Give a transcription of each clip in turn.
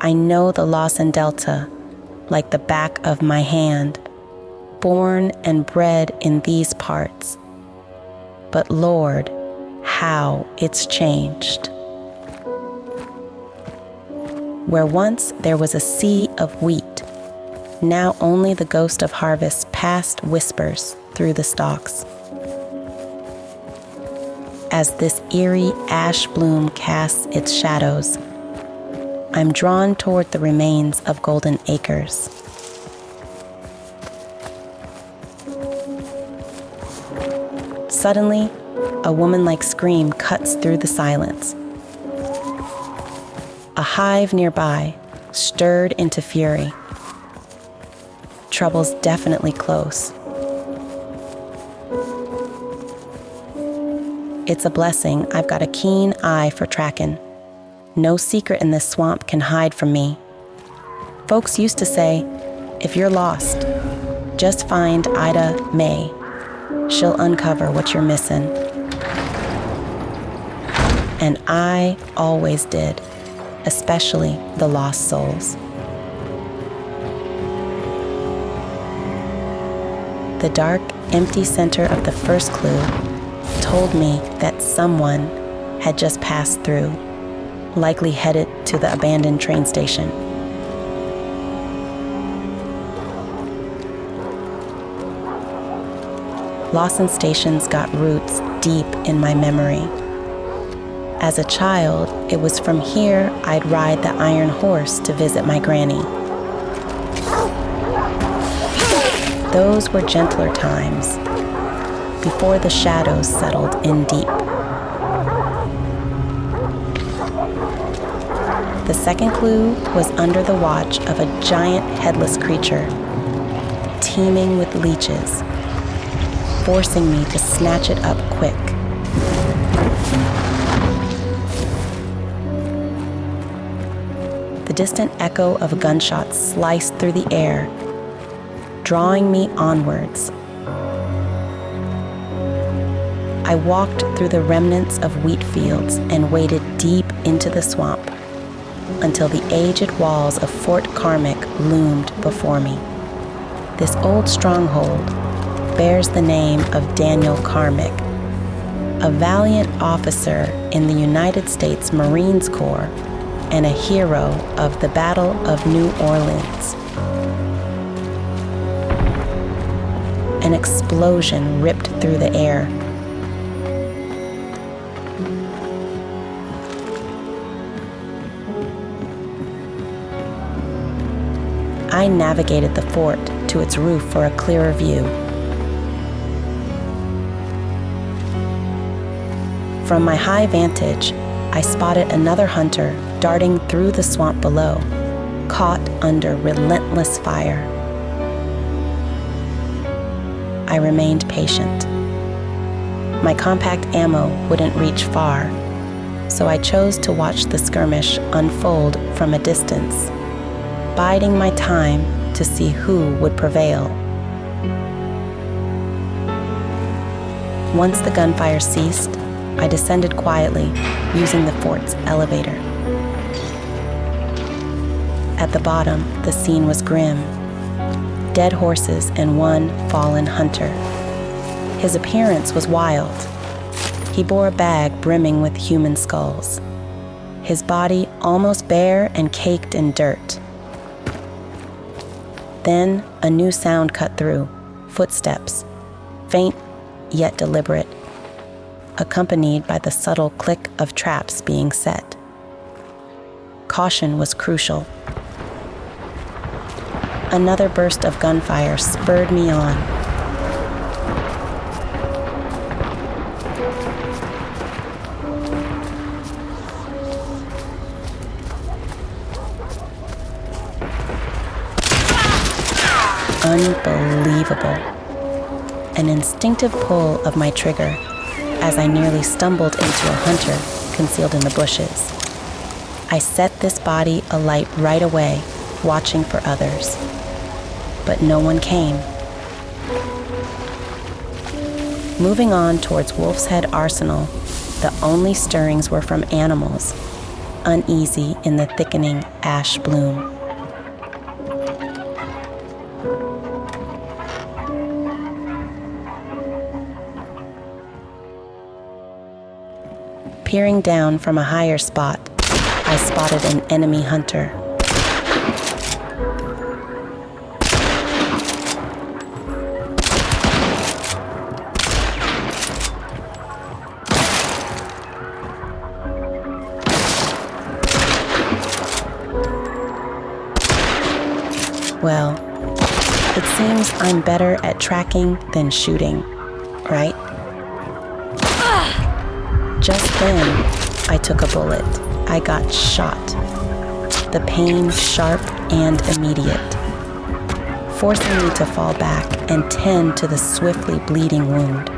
I know the Lawson Delta like the back of my hand, born and bred in these parts. But Lord, how it's changed. Where once there was a sea of wheat, now only the ghost of harvest past whispers through the stalks. As this eerie ash bloom casts its shadows, I'm drawn toward the remains of golden acres. Suddenly, a woman-like scream cuts through the silence. A hive nearby, stirred into fury. Trouble's definitely close. It's a blessing I've got a keen eye for tracking. No secret in this swamp can hide from me. Folks used to say, if you're lost, just find Ida Mae. She'll uncover what you're missing. And I always did, especially the lost souls. The dark, empty center of the first clue told me that someone had just passed through, likely headed to the abandoned train station. Lawson stations got roots deep in my memory. As a child, it was from here I'd ride the iron horse to visit my granny. Those were gentler times, before the shadows settled in deep. The second clue was under the watch of a giant headless creature, teeming with leeches, forcing me to snatch it up quick. The distant echo of gunshots sliced through the air, drawing me onwards. I walked through the remnants of wheat fields and waded deep into the swamp until the aged walls of Fort Carmick loomed before me. This old stronghold bears the name of Daniel Carmick, a valiant officer in the United States Marines Corps and a hero of the Battle of New Orleans. An explosion ripped through the air. I navigated the fort to its roof for a clearer view. From my high vantage, I spotted another hunter darting through the swamp below, caught under relentless fire. I remained patient. My compact ammo wouldn't reach far, so I chose to watch the skirmish unfold from a distance, biding my time to see who would prevail. Once the gunfire ceased, I descended quietly, using the fort's elevator. At the bottom, the scene was grim. Dead horses and one fallen hunter. His appearance was wild. He bore a bag brimming with human skulls, his body almost bare and caked in dirt. Then a new sound cut through, footsteps, faint yet deliberate, accompanied by the subtle click of traps being set. Caution was crucial. Another burst of gunfire spurred me on. Unbelievable. An instinctive pull of my trigger as I nearly stumbled into a hunter concealed in the bushes. I set this body alight right away, watching for others. But no one came. Moving on towards Wolfshead Arsenal, the only stirrings were from animals, uneasy in the thickening ash bloom. Peering down from a higher spot, I spotted an enemy hunter. Well, it seems I'm better at tracking than shooting, right? Just then, I took a bullet. I got shot. The pain sharp and immediate, forcing me to fall back and tend to the swiftly bleeding wound.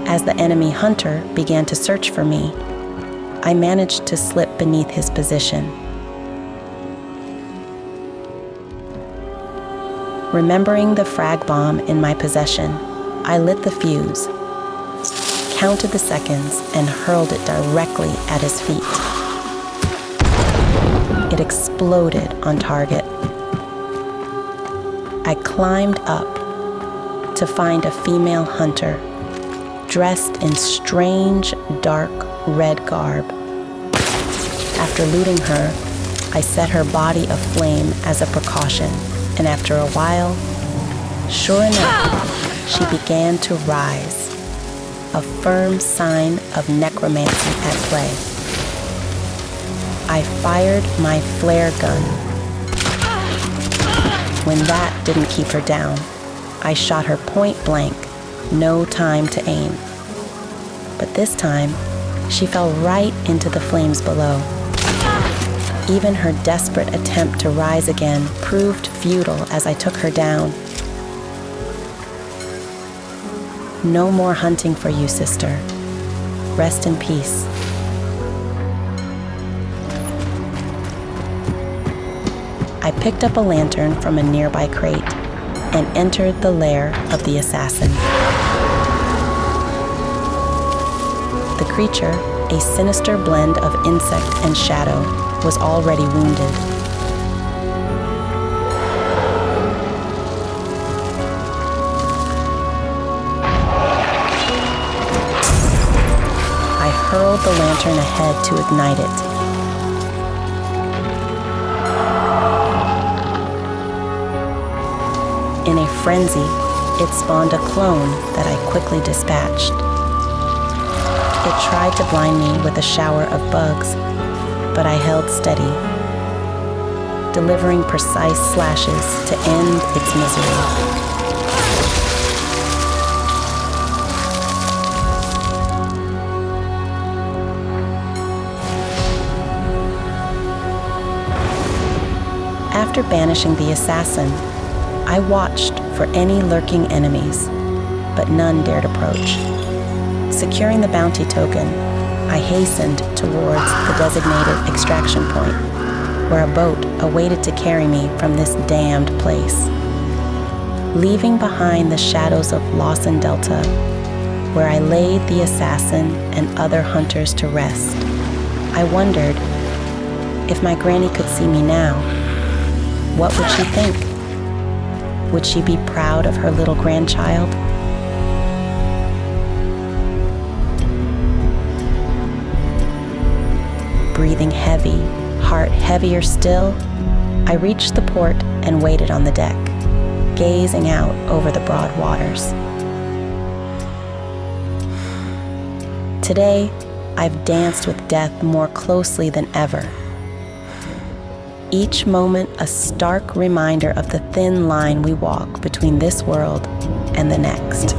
As the enemy hunter began to search for me, I managed to slip beneath his position. Remembering the frag bomb in my possession, I lit the fuse, counted the seconds, and hurled it directly at his feet. It exploded on target. I climbed up to find a female hunter, dressed in strange, dark red garb. After looting her, I set her body aflame as a precaution, and after a while, sure enough, she began to rise, a firm sign of necromancy at play. I fired my flare gun. When that didn't keep her down, I shot her point blank, no time to aim. But this time, she fell right into the flames below. Even her desperate attempt to rise again proved futile as I took her down. No more hunting for you, sister. Rest in peace. I picked up a lantern from a nearby crate and entered the lair of the assassin. The creature, a sinister blend of insect and shadow, was already wounded. I hurled the lantern ahead to ignite it. In a frenzy, it spawned a clone that I quickly dispatched. It tried to blind me with a shower of bugs, but I held steady, delivering precise slashes to end its misery. After banishing the assassin, I watched for any lurking enemies, but none dared approach. Securing the bounty token, I hastened towards the designated extraction point, where a boat awaited to carry me from this damned place. Leaving behind the shadows of Lawson Delta, where I laid the assassin and other hunters to rest, I wondered if my granny could see me now, what would she think? Would she be proud of her little grandchild? Breathing heavy, heart heavier still, I reached the port and waited on the deck, gazing out over the broad waters. Today, I've danced with death more closely than ever. Each moment a stark reminder of the thin line we walk between this world and the next.